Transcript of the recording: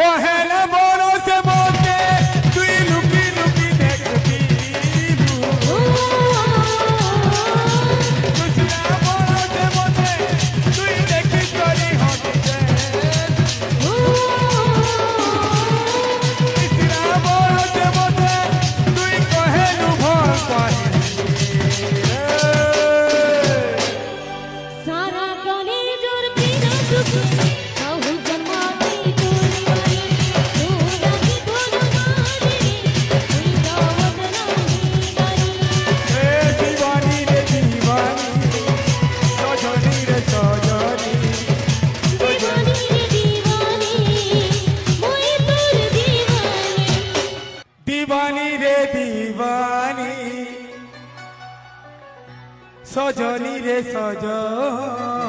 পহেলা বরসে মতে তুই লুকি লুকি দেখবি দুসরা বরসে মতে তুই দেখি করি হতে তিসরা বরসে মতে তুই কহেলু ভল পাহি सारा गाने जोर बिना दुख कहूँ जन्माती तोरी तू राजी बोलो मारे कोई दावत नहीं करी ए दीवानी रे दीवानी सजनी रे सजनी दीवानी रे दीवानी मोए तोर दीवानी दीवानी रे दीवानी सजनी रे सजनी